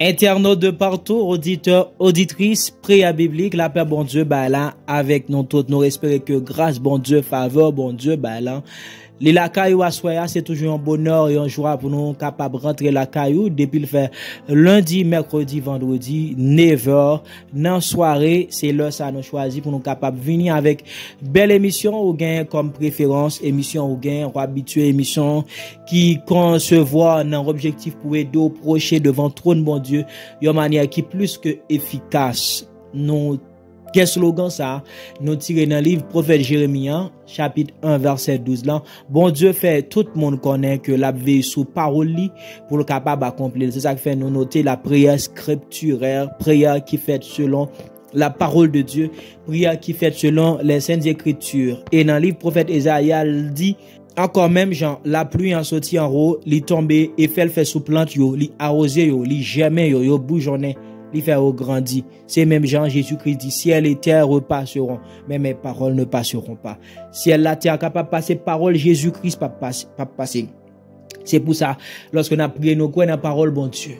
Internautes de partout, auditeurs, auditrices, prière biblique, la paix bon Dieu, bah là, avec nous tous, nous espérons que grâce bon Dieu, faveur bon Dieu, bah là, les la caillou à soya, c'est toujours un bonheur et un joie pour nous capables de rentrer la caillou depuis le fait lundi, mercredi, vendredi, 9h, dans soirée, c'est l'heure ça nous choisi pour nous capables de venir avec belle émission ou gain comme préférence, émission ou gain, ou habitué émission qui concevoir dans objectif pour aider au procher devant trône bon Dieu, une manière qui plus que efficace. Nous quel slogan ça? Nous tirons dans le livre prophète Jérémie, chapitre 1, verset 12 là. Bon Dieu fait tout le monde connaît que la veille sous parole pour le capable d'accomplir. C'est ça qui fait nous noter la prière scripturaire, prière qui fait selon la parole de Dieu, prière qui fait selon les saintes écritures. Et dans le livre prophète Esaïa, il dit, encore même Jean, la pluie en sorti en haut, li tombe et fait sous plante yo, li arrosé yo, li germé yo bourgeonné. Il fait au grandi. C'est même Jean Jésus-Christ dit, ciel et terre repasseront, mais mes paroles ne passeront pas. Ciel la terre capable de passer, parole Jésus-Christ pas passer. C'est pour ça, lorsque nous prions, nous croyons dans la parole bon Dieu.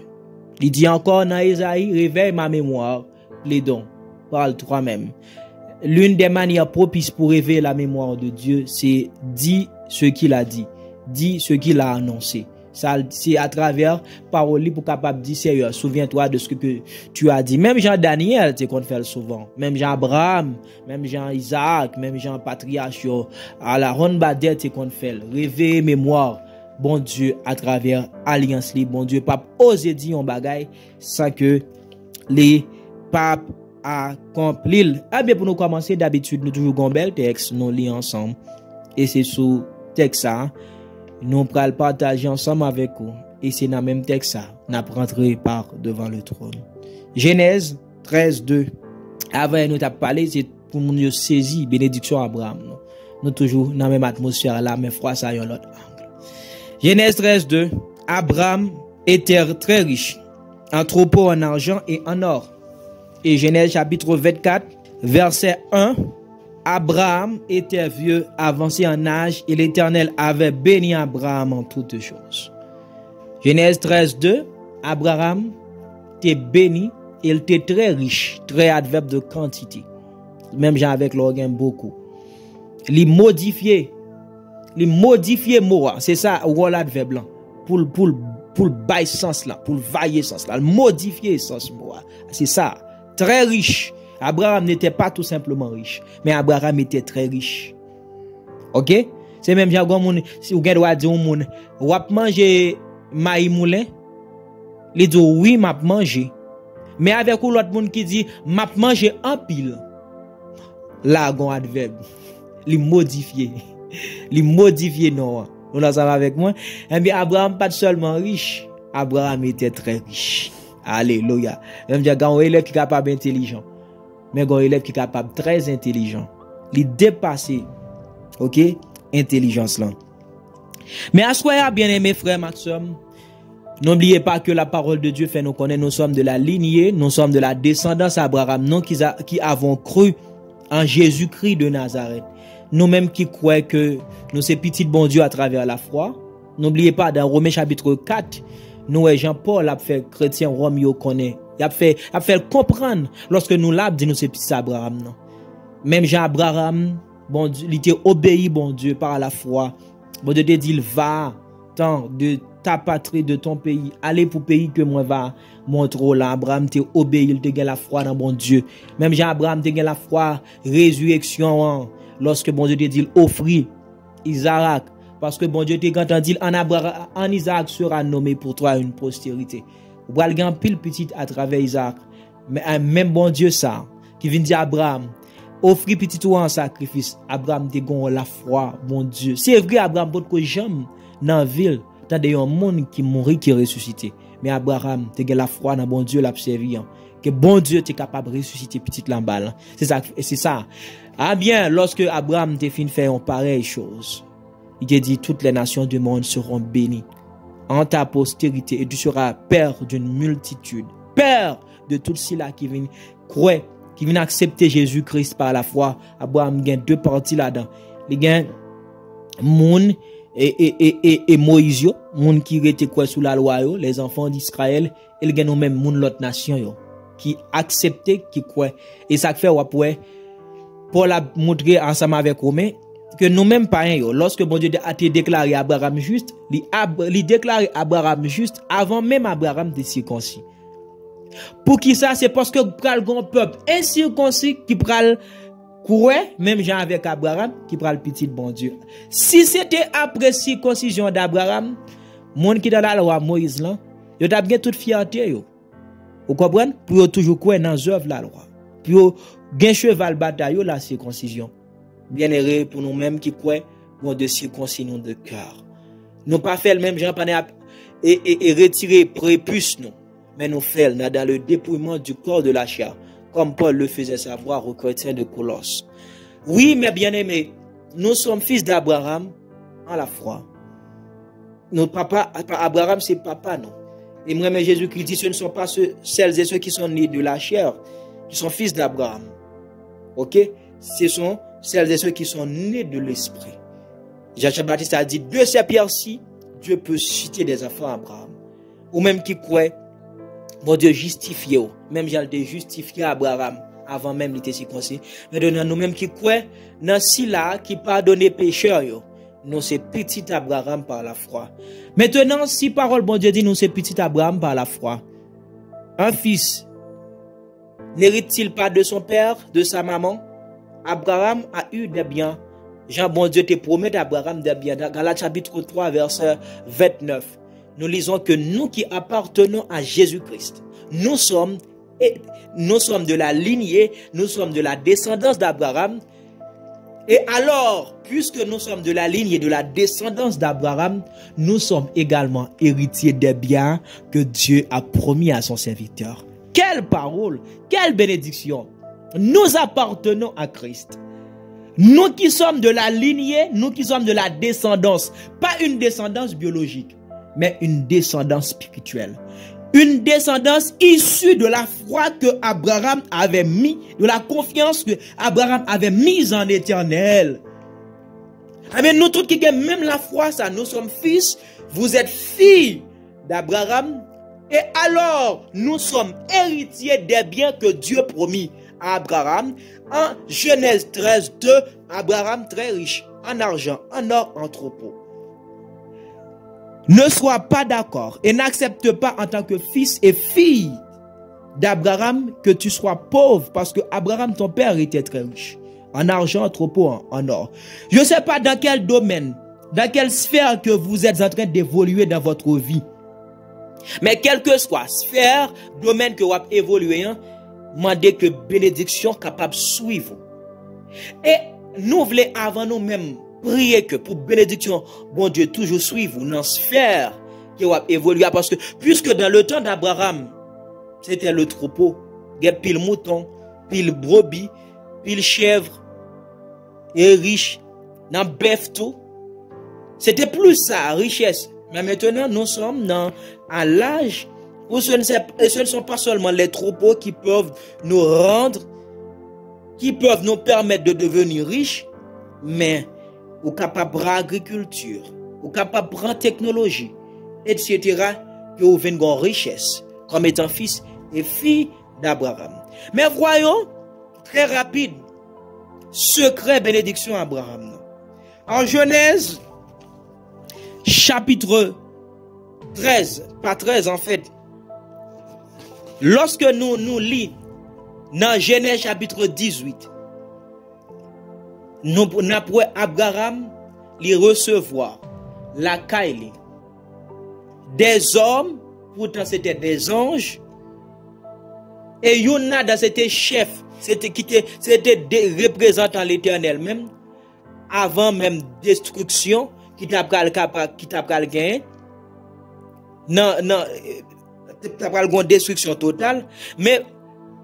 Il dit encore dans Esaïe, réveille ma mémoire, les dons. Parle toi-même. L'une des manières propices pour réveiller la mémoire de Dieu, c'est dit ce qu'il a dit. Dit ce qu'il a annoncé. Ça, c'est à travers parole pour capable dire sérieux. Souviens-toi de ce que tu as dit. Même Jean Daniel, c'est qu'on fait souvent. Même Jean Abraham, même Jean Isaac, même Jean Patriarche, à la ronde badet, c'est qu'on fait. Réveiller mémoire. Bon Dieu, à travers Alliance Libre. Bon Dieu, pape, osez dire un bagay sans que les papes accomplissent. Ah bien, pour nous commencer, d'habitude, nous toujours un bel texte, nous lisons ensemble. Et c'est sous texte ça. Nous pourrons partager ensemble avec vous. Et c'est dans le même texte ça. Nous rentré par devant le trône. Genèse 13, 2. Avant nous t'avons parlé, c'est pour nous saisir bénédiction Abraham. Nous toujours dans la même atmosphère là, mais froid ça yon l'autre angle. Genèse 13, 2. Abraham était très riche, en troupeaux, en argent et en or. Et Genèse chapitre 24, verset 1. Abraham était vieux, avancé en âge, et l'Éternel avait béni Abraham en toutes choses. Genèse 13, 2. Abraham était béni, et il était très riche, très adverbe de quantité. Même genre avec l'organe beaucoup. Il modifié moi, c'est ça, rôle adverbe là. Pour bailler sens là, pour vailler sens là, modifier sens moi. C'est ça, très riche. Abraham n'était pas tout simplement riche, mais Abraham était très riche. OK? C'est même jargon moun, si vous doit dire moun, ou manger maï moulin, il dit oui, m'a manger. Mais avec l'autre monde qui dit m'a manger en pile. Là gon adverbe, li modifier. Li modifier non. On là ça va avec moi. Et bien Abraham pas seulement riche, Abraham était très riche. Alléluia. Même dire quand il est capable intelligent. Mais un élève qui est capable, très intelligent. Il dépasse, ok, intelligence là. Mais à ce moment bien aimé frère Maxime, n'oubliez pas que la parole de Dieu fait nous connaître, nous sommes de la lignée, nous sommes de la descendance Abraham, nous qui avons cru en Jésus-Christ de Nazareth. Nous-mêmes qui croyons que nous sommes petits bon Dieu à travers la foi. N'oubliez pas dans Romains chapitre 4, nous et Jean-Paul a fait chrétien Rome yo connaît. Il a fait comprendre lorsque nous l'avons dit nous c'est petit Abraham non. Même Jean Abraham, bon Dieu, il était obéi bon Dieu par la foi. Bon Dieu te dit va tant de ta patrie de ton pays, aller pour pays que moi va montrer là. Abraham te obéi, il te gagne la foi dans bon Dieu. Même Jean Abraham te gagne la foi résurrection lorsque bon Dieu te dit offrir Isaac parce que bon Dieu te entendu en Isaac sera nommé pour toi une postérité. Ou va gagner pile petit à travers Isaac. Mais même bon Dieu ça qui vient dire Abraham offrir petit ou en sacrifice. Abraham te gon la foi bon Dieu. C'est vrai Abraham pot que j'aime dans ville, t'as des monde qui mourit qui ressuscité. Mais Abraham te gen la foi dans bon Dieu l'a servi que bon Dieu t'es capable de ressusciter petite lamballe. C'est ça. Ah bien, lorsque Abraham te fin faire une pareille chose, il te dit toutes les nations du monde seront bénies en ta postérité et tu seras père d'une multitude, père de tout ceux-là qui viennent croire, qui viennent accepter Jésus-Christ par la foi. Abraham gagne deux parties là-dedans. Il gagne moun et Moïse yo, moun qui rete quoi sous la loi yo, les enfants d'Israël, ils gagnent même moun l'autre nation yo, qui acceptait, qui croit. Et ça fait ouais, pour la montrer ensemble avec Romain, que nous-mêmes païens yo, lorsque bon Dieu a été déclaré Abraham juste, il déclaré Abraham juste avant même Abraham de circoncis. Pour qui ça? C'est parce que pral gon peuple incirconcis qui pral courir, même gens avec Abraham, qui pral petit bon Dieu. Si c'était après circoncision d'Abraham, monde qui dans la loi Moïse là, yo t'a bien toute fierté yo. Vous comprenez? Pour toujours croire dans œuvre la loi. Pour gen cheval bataille la circoncision. Bien heureux pour nous-mêmes qui croient pour de circoncision de cœur. Nous pas fait le même genre et retirer prépuce nous, mais nous faisons dans le dépouillement du corps de la chair, comme Paul le faisait savoir aux chrétiens de Colosse. Oui, mes bien-aimés, nous sommes fils d'Abraham en la foi. Notre papa, Abraham, c'est papa, non. Et moi, mais Jésus-Christ dit, ce ne sont pas celles et ceux qui sont nés de la chair, qui sont fils d'Abraham. Ok? Ce sont celles et ceux qui sont nés de l'esprit. Jean-Baptiste a dit, de ces pierres-ci, Dieu peut citer des enfants d'Abraham. Ou même qui croient, bon Dieu justifié, même Jean a justifié Abraham avant même il était circoncis. Mais nous-mêmes qui croient, dans si là, qui pardonne pécheurs, nous c'est petit Abraham par la foi. Maintenant, si parole bon Dieu dit, nous c'est petit Abraham par la foi. Un fils n'hérite-t-il pas de son père, de sa maman? Abraham a eu des biens. Jean, bon Dieu te promet à Abraham des biens. Dans Galates chapitre 3, verset 29, nous lisons que nous qui appartenons à Jésus-Christ, nous sommes de la lignée, nous sommes de la descendance d'Abraham. Et alors, puisque nous sommes de la lignée, de la descendance d'Abraham, nous sommes également héritiers des biens que Dieu a promis à son serviteur. Quelle parole, quelle bénédiction! Nous appartenons à Christ. Nous qui sommes de la lignée, nous qui sommes de la descendance, pas une descendance biologique, mais une descendance spirituelle. Une descendance issue de la foi que Abraham avait mis, de la confiance que Abraham avait mise en l'Éternel. Mais nous tous qui avons même la foi, ça, nous sommes fils, vous êtes filles d'Abraham, et alors nous sommes héritiers des biens que Dieu promis à Abraham. En Genèse 13, 2, Abraham très riche en argent, en or, en troupeau. Ne sois pas d'accord et n'accepte pas en tant que fils et fille d'Abraham que tu sois pauvre, parce que Abraham, ton père, était très riche en argent, en troupeau, en or. Je ne sais pas dans quel domaine, dans quelle sphère que vous êtes en train d'évoluer dans votre vie. Mais quelle que soit sphère, domaine que vous avez évolué, demandez que bénédiction capable de suivre. Et nous voulons avant nous-mêmes prier que pour bénédiction, bon Dieu, toujours suivre dans la sphère qui va évoluer. Parce que, puisque dans le temps d'Abraham, c'était le troupeau, il y a pile mouton, pile brebis, pile chèvre, et riche, dans bœuf tout. C'était plus ça, richesse. Mais maintenant, nous sommes à l'âge où ce ne sont pas seulement les troupeaux qui peuvent nous rendre, qui peuvent nous permettre de devenir riches, mais ou capable d'agriculture, ou capable de technologie, etc., que vous venez en richesse, comme étant fils et fille d'Abraham. Mais voyons, très rapide, secret bénédiction Abraham. En Genèse, chapitre 13, pas 13 en fait, lorsque nous lisons dans Genèse chapitre 18, nous avons Abraham les recevoir la caille des hommes, pourtant c'était des anges, et Yonada c'était chef, c'était des représentants l'Éternel même, avant même destruction qui t'a pral gagné, non, t'as pral une destruction totale, mais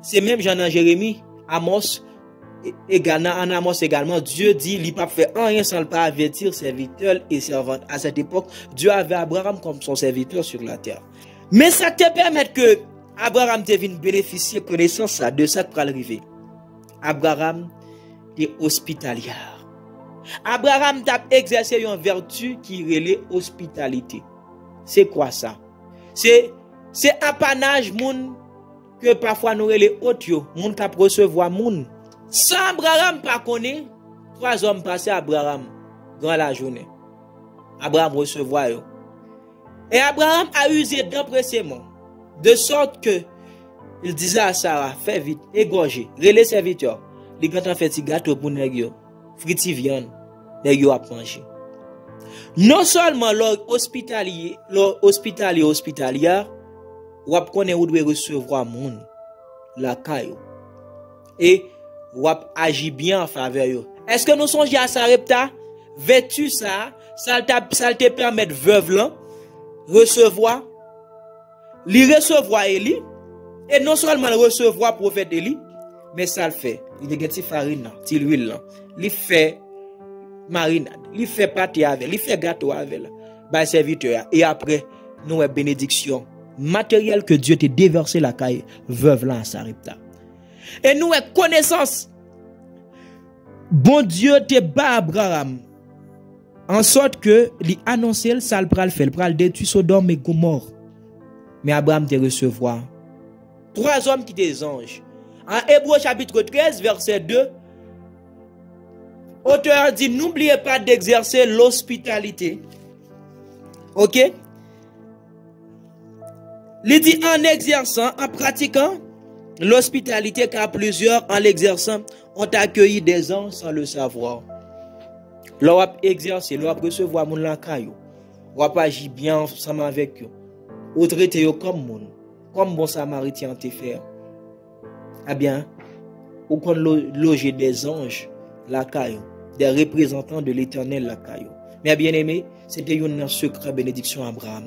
c'est même Jean Jérémie, Amos, également, en Amos également, Dieu dit, il n'a pas fait rien sans pas avertir serviteurs et servantes. À cette époque, Dieu avait Abraham comme son serviteur sur la terre. Mais ça te permet que Abraham te vienne bénéficier de connaissance de ça qui va arriver. Abraham est hospitalier. Abraham t'a exercé une vertu qui relève hospitalité. C'est quoi ça? C'est apanage moun que parfois nous relève autre yo, moun qui recevoir moun. Sans Abraham pas connaît, 3 hommes passés Abraham dans la journée. Abraham recevoir yo. Et Abraham a usé d'empressement, de sorte que il disait à Sarah, fais vite, égorgez, relais serviteur. Les gars ont fait des gâteaux pour nèg yo, friti viande, nèg yo a manger. Non seulement l'hospitalier, hospitalière, ou ap connaît ou doit recevoir moun la caillou. Et ou ap agir bien en faveur yo. Est-ce que nous songeons à ça repta? Vêtu ça te permet veuve là recevoir Élie, et non seulement recevoir prophète Élie, mais ça le fait. Il y a des farine, de l'huile, il fait marinade, il fait pâté avec, il fait gâteau avec, bah serviteur. Et après, nous avons bénédiction matérielle que Dieu t'a déversé la caille veuve là en Sarepta. Et nous avons connaissance. Bon Dieu te bat Abraham en sorte que il annonçait le sale pral fait, le pral détruire Sodome et Gomorrhe. Mais Abraham te recevoir 3 hommes qui des anges. En Hébreux chapitre 13 verset 2, auteur dit n'oubliez pas d'exercer l'hospitalité. OK? Il dit en exerçant, en pratiquant l'hospitalité, car plusieurs en l'exerçant ont accueilli des anges sans le savoir. L'on exercer, l'on recevoir mon lacayo. On va agir bien ensemble avec eux. Ou traiter eux comme moun, comme bon samaritain te faire. Eh bien, ou qu'on loger des anges lacayo, des représentants de l'Éternel lacayo. Mais bien aimé, c'était une secret bénédiction Abraham.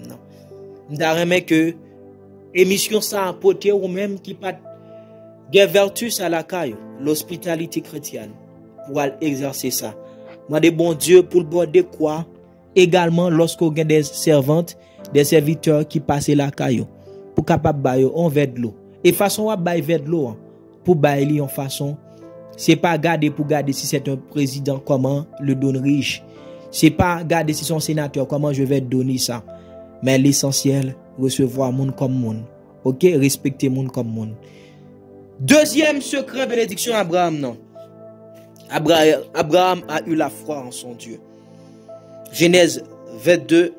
M'da que émission ça apporter ou même qui pas des vertus à lacayo, l'hospitalité chrétienne pour exercer ça. Moi de bon Dieu pour le border quoi également lorsqu'on a des servantes, des serviteurs qui passent la caillou pour capable bailler on verre de l'eau et façon à bailler verre de l'eau pour bailler en façon c'est pas garder pour garder si c'est un président comment le donne riche, c'est pas garder si son sénateur comment je vais donner ça, mais l'essentiel recevoir monde comme monde. OK, respecter monde comme monde. Deuxième secret bénédiction Abraham non. Abraham a eu la foi en son Dieu. Genèse 22,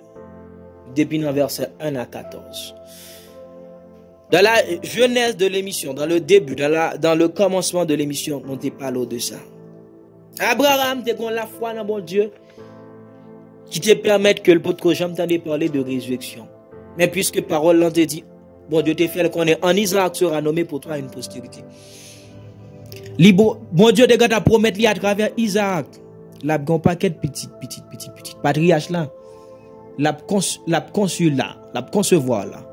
depuis le verset 1 à 14. Dans la genèse de l'émission, dans le début, dans le commencement de l'émission, on te parle de ça. Abraham a la foi dans mon Dieu qui te permet que le pote jamais t'en parler de résurrection. Mais puisque parole l'on te dit, bon Dieu te fait qu'on est en Isaac sera nommé pour toi une postérité. Bon Dieu te gâte à promettre lui à travers Isaac. La gon paquet petit patriarche là. La conçu là, la concevoir là.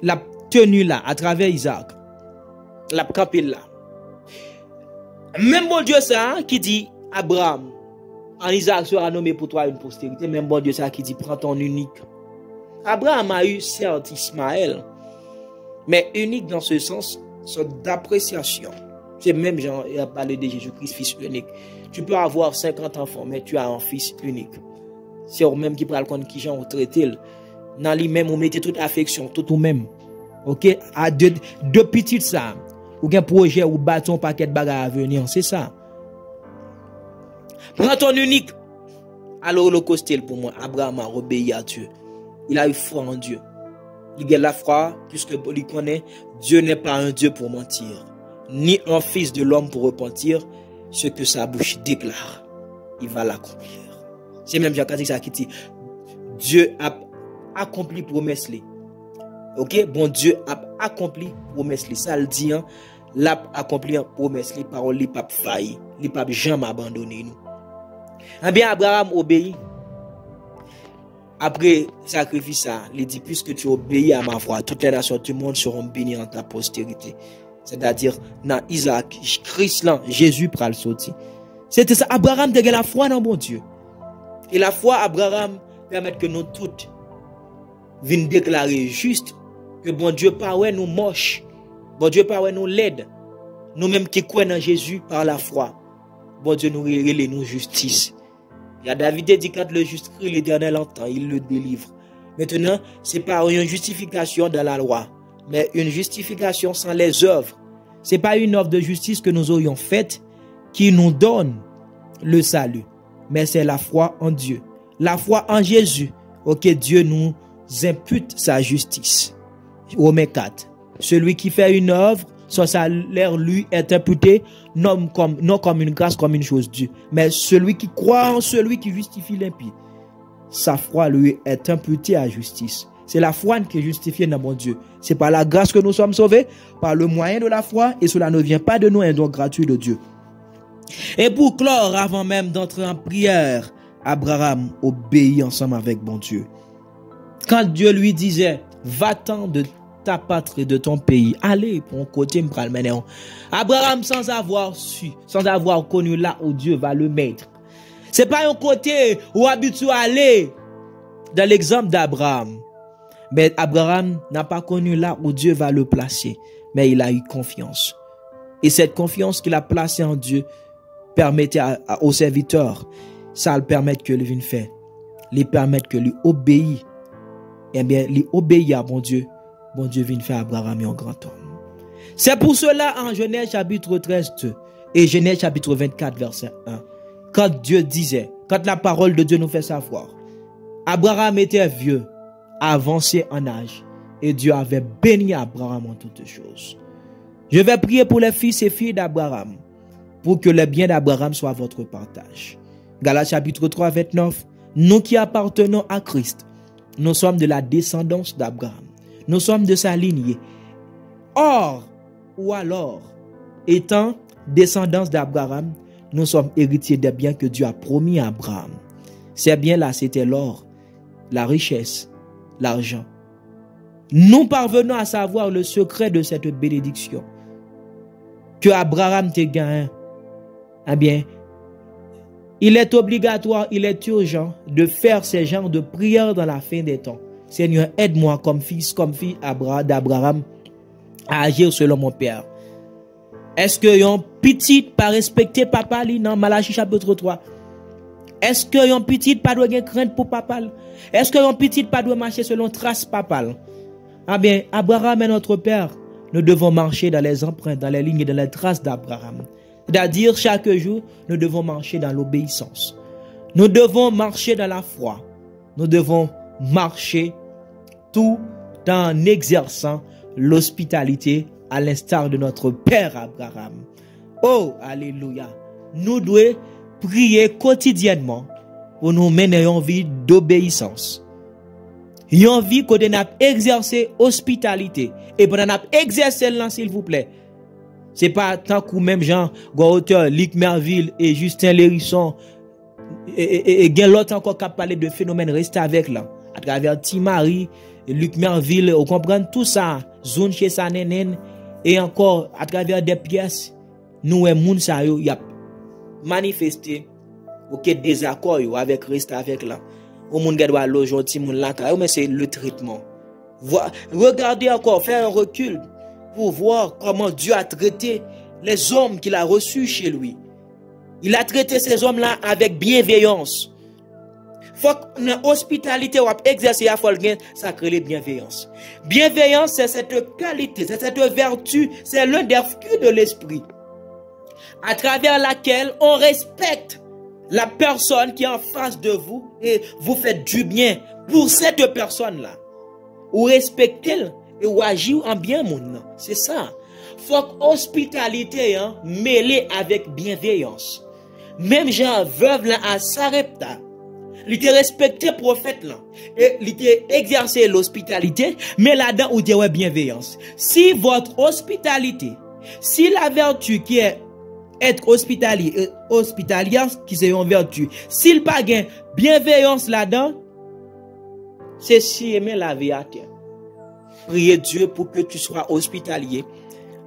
La tenue là à travers Isaac. La campé là. Même bon Dieu ça qui dit Abraham, en Isaac sera nommé pour toi une postérité, même bon Dieu ça qui dit prends ton unique. Abraham a eu certes Ismaël, mais unique dans ce sens d'appréciation. C'est même Jean a parlé de Jésus-Christ, fils unique. Tu peux avoir 50 enfants, mais tu as un fils unique. C'est au même qui parle contre qui Jean traité. Dans lui-même, on mettait toute affection, tout au même. OK? À deux petites ça. Ou un projet ou bâton paquet de bagages à venir, c'est ça. Prends ton unique. Alors, l'holocauste pour moi, Abraham a obéi à Dieu. Il a eu foi en Dieu. Il a la foi, puisque il connaît, Dieu n'est pas un Dieu pour mentir, ni un fils de l'homme pour repentir. Ce que sa bouche déclare, il va l'accomplir. C'est même Jacques qui dit, Dieu a accompli promesse. OK? Bon Dieu a accompli promesse. Ça le dit, l'a accompli promesse. Les paroles, les papes failli. Les papes jamais abandonné nous. Eh bien, Abraham obéit. Après sacrifice ça, il dit, puisque tu obéis à ma voix, toutes les nations du monde seront bénies en ta postérité. C'est-à-dire, dans Isaac, Christ là, Jésus pral sorti. C'était ça, Abraham a la foi dans mon Dieu. Et la foi, Abraham, permet que nous toutes viennent déclarer juste que bon Dieu pas ouais nous moche, bon Dieu pas ouais nous l'aide. Nous-mêmes qui croyons en Jésus par la foi. bon Dieu nous relève nous justice. Il y a David dit quand le juste crie, l'Éternel entend, il le délivre. Maintenant, c'est pas une justification dans la loi, mais une justification sans les œuvres. C'est pas une œuvre de justice que nous aurions faite qui nous donne le salut, mais c'est la foi en Dieu. La foi en Jésus, ok, Dieu nous impute sa justice. Romains 4. Celui qui fait une œuvre, son salaire lui est imputé non comme une grâce, comme une chose due, mais celui qui croit en celui qui justifie l'impie, sa foi lui est imputée à justice. C'est la foi qui est justifiée dans mon Dieu. C'est par la grâce que nous sommes sauvés, par le moyen de la foi, et cela ne vient pas de nous, un don gratuit de Dieu. Et pour clore, avant même d'entrer en prière, Abraham obéit ensemble avec bon Dieu. Quand Dieu lui disait, va-t'en de ta patrie, de ton pays, allez pour un côté, Abraham, sans avoir su, sans avoir connu là où Dieu va le mettre. C'est pas un côté où habitué à aller, dans l'exemple d'Abraham. Mais Abraham n'a pas connu là où Dieu va le placer, mais il a eu confiance. Et cette confiance qu'il a placée en Dieu permettait au serviteur, ça le permet que lui fait, lui permet que lui obéit. Eh bien, lui obéit à bon Dieu vient faire Abraham un grand homme. C'est pour cela en Genèse chapitre 13 et Genèse chapitre 24 verset 1, quand Dieu disait, quand la parole de Dieu nous fait savoir, Abraham était vieux, avancé en âge, et Dieu avait béni Abraham en toutes choses. Je vais prier pour les fils et filles d'Abraham, pour que le bien d'Abraham soit votre partage. Galates chapitre 3, 29, nous qui appartenons à Christ, nous sommes de la descendance d'Abraham. Nous sommes de sa lignée. Or, ou alors, étant descendance d'Abraham, nous sommes héritiers des biens que Dieu a promis à Abraham. Ces biens-là, c'était l'or, la richesse, l'argent. Nous parvenons à savoir le secret de cette bénédiction que Abraham te gagne. Eh bien, il est obligatoire, il est urgent de faire ces genres de prières dans la fin des temps. Seigneur, aide-moi comme fils, comme fille d'Abraham à agir selon mon Père. Est-ce que yon petit pas respecter papa li dans Malachie chapitre 3? Est-ce que yon petit pas doit craindre pour papa? Est-ce que yon petit pas doit marcher selon trace papa? Ah bien, Abraham est notre Père. Nous devons marcher dans les empreintes, dans les lignes et dans les traces d'Abraham. C'est-à-dire, chaque jour, nous devons marcher dans l'obéissance. Nous devons marcher dans la foi. Nous devons marcher tout en exerçant l'hospitalité à l'instar de notre Père Abraham. Oh, alléluia. Nous devons prier quotidiennement pour nous mener une vie d'obéissance. Une vie qu'on a exercé hospitalité. Et pour nous exercer là, s'il vous plaît. C'est pas tant que même Jean, auteur, Luc Merville et Justin Lérisson et l'autre encore qui a parlé de phénomène, reste avec là. À travers Timari, Luc Merville, on comprend tout ça, zone chez Sanenen, et encore à travers des pièces, nous et moun sa yo, y a manifesté, ok, désaccord yo avec reste avec là. Au monde doit loger ti moun là, mais c'est le traitement. Regardez encore, faire un recul pour voir comment Dieu a traité les hommes qu'il a reçus chez lui. Il a traité ces hommes-là avec bienveillance. Faut que l'hospitalité ou exercer à folgen, ça crée les bienveillance. Bienveillance, c'est cette qualité, c'est cette vertu, c'est l'un des fruits de l'esprit, à travers laquelle on respecte la personne qui est en face de vous et vous faites du bien pour cette personne-là. Ou respectez et ou agir en bien monde. C'est ça. Faut que hospitalité mêlée avec bienveillance. Même Jean veuve là à Sarepta, il était respecté prophète là et il était exercé l'hospitalité, mais là-dedans où il y a bienveillance. Si votre hospitalité, si la vertu qui est être hospitalier, qui c'est une vertu, s'il pas gain bienveillance là-dedans, c'est si aimer la vie à terre. Priez Dieu pour que tu sois hospitalier,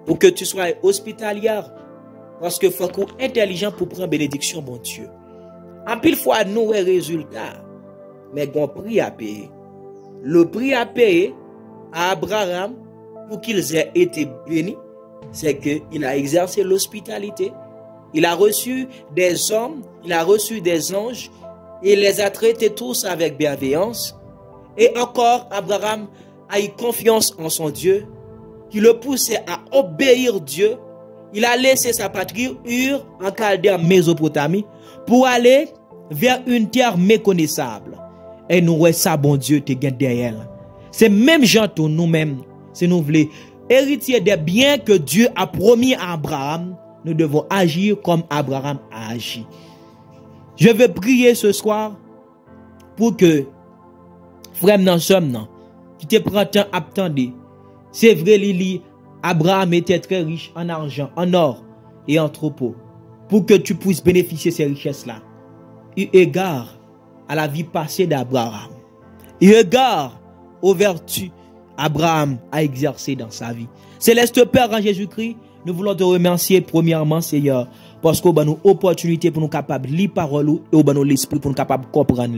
pour que tu sois hospitalière, parce que faut qu'on soit intelligent pour prendre bénédiction, bon Dieu. En pile fois, nous, les résultats, mais on prix à payer. Le prix à payer à Abraham pour qu'ils aient été bénis, c'est qu'il a exercé l'hospitalité Il a reçu des hommes, il a reçu des anges, et il les a traités tous avec bienveillance. Et encore, Abraham a eu confiance en son Dieu, qui le poussait à obéir Dieu. Il a laissé sa patrie, Ur, en Chaldée, en Mésopotamie, pour aller vers une terre méconnaissable. Et nous, ouais, ça, bon Dieu, te gagne derrière. C'est même gens pour nous-mêmes, si nous voulons héritier des biens que Dieu a promis à Abraham, nous devons agir comme Abraham a agi. Je veux prier ce soir pour que frère nan somme nan, qui te prend temps à attendre. C'est vrai, Lili, Abraham était très riche en argent, en or et en troupeau. Pour que tu puisses bénéficier de ces richesses-là. Eu égard à la vie passée d'Abraham. Eu égard aux vertus Abraham a exercées dans sa vie. Céleste Père en Jésus-Christ, nous voulons te remercier premièrement, Seigneur, parce qu'on a une opportunité pour nous capables de lire parole et on a l'esprit pour nous capables de comprendre.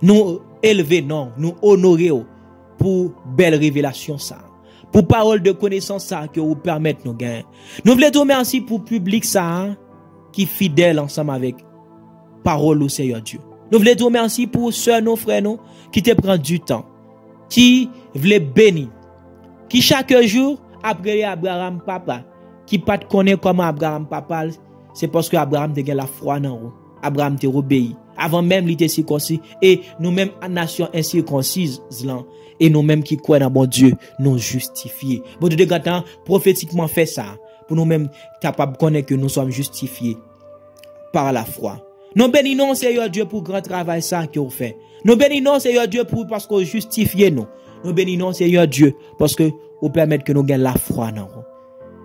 Nous élever, non, nous honorer pour belle révélation ça. Pour parole de connaissance ça que vous permettre nous gagner. Nous voulons te remercier pour public ça qui est fidèle ensemble avec parole au Seigneur Dieu. Nous voulons te remercier pour ceux nos frères nous qui te prennent du temps, qui voulaient bénir, qui chaque jour après Abraham papa, qui pas connaît comment Abraham papa, c'est parce que Abraham te la foi dans vous. Abraham te obéi. Avant même il était circoncis et nous-mêmes en nation incirconcise et nous-mêmes qui croyons dans bon Dieu nous justifiés. Bon Dieu de prophétiquement fait ça pour nous-mêmes capables de connaître que nous sommes justifiés par la foi. Nous bénissons Seigneur Dieu pour grand travail ça que vous fait. Nous bénissons Seigneur Dieu pour parce que justifiez nous. Nous bénissons Seigneur Dieu parce que vous permettez que nous gagnons la foi dans vous.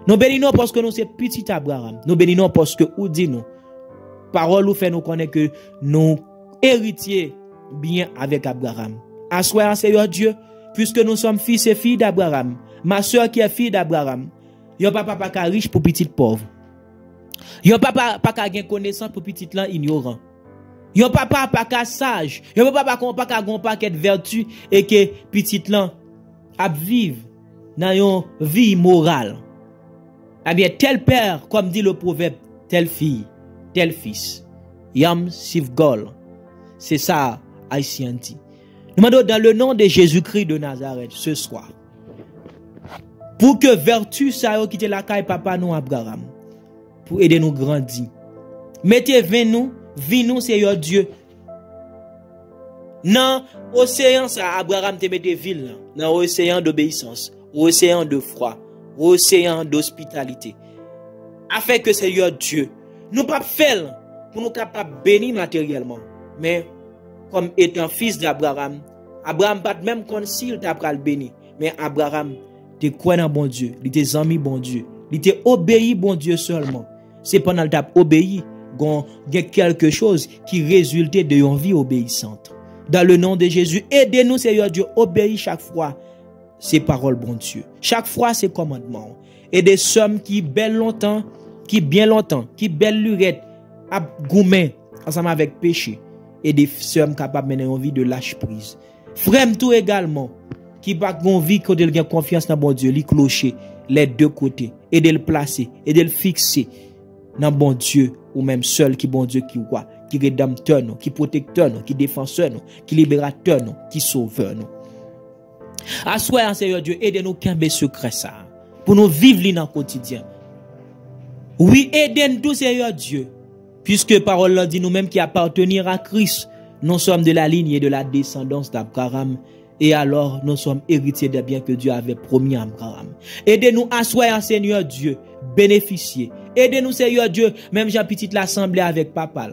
Nous bénissons parce que nous c'est petit Abraham. Nous bénissons parce que vous dit nous parole ou fait nous connaître que nous héritiers bien avec Abraham. Assoyez Seigneur Dieu, puisque nous sommes fils et filles d'Abraham. Ma soeur qui est fille d'Abraham. Yon papa pas riche pour petit pauvre. Yon papa pas gain connaissance pour petit là ignorant. Yon papa pas sage. Yon papa pas gon paquet de vertu et que petit là a vivre dans une vie morale. Eh bien tel père comme dit le proverbe, telle fille, tel fils. Yam Sivgol. C'est ça, haïtien dit. Nous demandons dans le nom de Jésus-Christ de Nazareth ce soir. Pour que vertu ça yo quitte la caille papa nous Abraham. Pour aider nous grandir. Mettez nous, vie nous Seigneur Dieu. Dans océan ça Abraham te mette ville dans océan d'obéissance, océan de foi, océan d'hospitalité. Afin que Seigneur Dieu nous pas faire pour nous capables bénir matériellement, mais comme étant fils d'Abraham, Abraham pas même quand s'il t'a pral béni, mais Abraham te croit dans bon Dieu, il était ami bon Dieu, il était obéi bon Dieu seulement. C'est pendant le t'a obéi, il y a quelque chose qui résultait de une vie obéissante. Dans le nom de Jésus, aidez-nous Seigneur Dieu, obéir chaque fois ces paroles bon Dieu. Chaque fois ces commandements. Et des sommes qui belle longtemps, qui bien longtemps, qui belle lurette, à goumer ensemble avec péché. Et des sommes capables de mener une vie de lâche prise. Frère tout également, qui pas une vie qui a confiance dans bon Dieu, les clocher les deux côtés, et de le placer, et de le fixer dans bon Dieu, ou même seul qui bon Dieu qui voit, qui rédempteur nous, qui protecteur nous, qui défenseur nous, qui libérateur nous, qui sauveur nous. Assoyez Seigneur Dieu, aidez-nous camber secret ça, pour nous vivre dans le quotidien. Oui, aidez-nous Seigneur Dieu, puisque parole dit nous-mêmes qui appartenir à Christ, nous sommes de la ligne et de la descendance d'Abraham, et alors nous sommes héritiers des biens que Dieu avait promis à Abraham. Aidez-nous assoyez Seigneur Dieu, bénéficier. Aidez-nous Seigneur Dieu, même Jean Petit l'assemblée avec papa.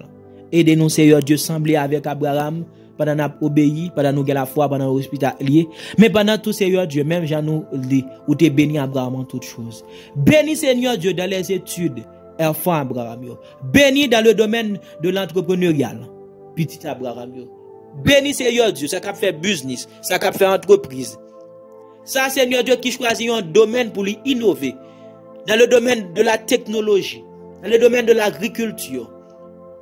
Aidez-nous Seigneur Dieu, sembler avec Abraham, pendant nous obéi, pendant nous la foi, pendant l'hospitalier, mais pendant tout Seigneur Dieu, même Jean nous dit, ou t'es béni Abraham en toutes choses. Béni Seigneur Dieu dans les études, enfant Abraham. Béni dans le domaine de l'entrepreneurial, petit Abraham. Béni Seigneur Dieu, ça qui fait business, ça qui fait entreprise. Ça Seigneur Dieu qui choisit un domaine pour lui innover. Dans le domaine de la technologie, dans le domaine de l'agriculture,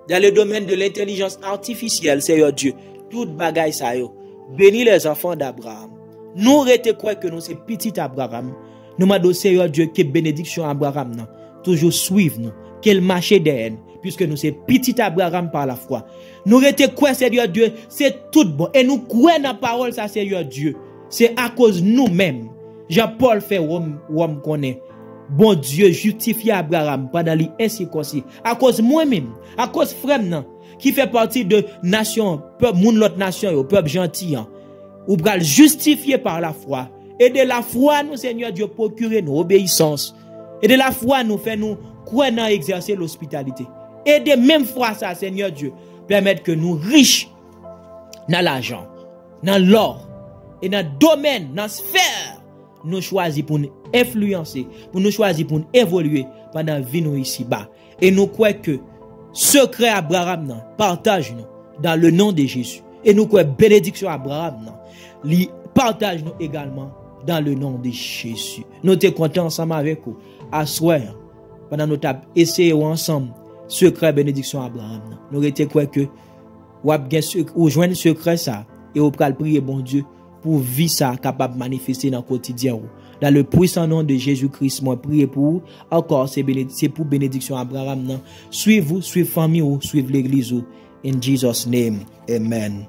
dans le domaine de l'intelligence artificielle, Seigneur Dieu, toute bagaille ça yo. Bénis les enfants d'Abraham. Nous rete quoi que nous c'est petit Abraham. Nous m'a Seigneur Dieu que bénédiction Abraham non. Toujours suivre nous, qu'elle marchait derrière, puisque nous c'est petit Abraham par la foi. Nous étions quoi, Seigneur Dieu, c'est tout bon. Et nous croyons dans la parole, ça, Seigneur Dieu. C'est à cause nous-mêmes. Jean-Paul fait homme connaît. Bon Dieu justifie Abraham pendant les incirconcis. À cause moi-même, à cause frère non, qui fait partie de nation, peuple, moun l'autre nation, au peuple gentil, ou pral justifier par la foi. Et de la foi, nous, Seigneur Dieu, procurer nos obéissances. Et de la foi, nous fait nous croire dans exercer l'hospitalité. Et de même foi, ça, Seigneur Dieu, permettre que nous riches dans l'argent, dans l'or, et dans le domaine, dans la sphère, nous choisissons pour nous influencer, pour nous choisir pour nous évoluer pendant la vie nous ici-bas. Et nous croyons que secret Abraham partage nous dans le nom de Jésus. Et nous croyons bénédiction Abraham partage nous également dans le nom de Jésus. Nous sommes contents ensemble avec vous. À soir, pendant nous avons essayé ensemble secret bénédiction Abraham. Nous étions quoi que ou joindre secret ça et vous pouvez prier bon Dieu pour vivre ça capable de manifester dans le quotidien. Dans le puissant nom de Jésus-Christ, moi prier pour vous. Encore c'est pour bénédiction Abraham. Suivez-vous, suivez famille ou suivez l'église. In Jesus name, amen.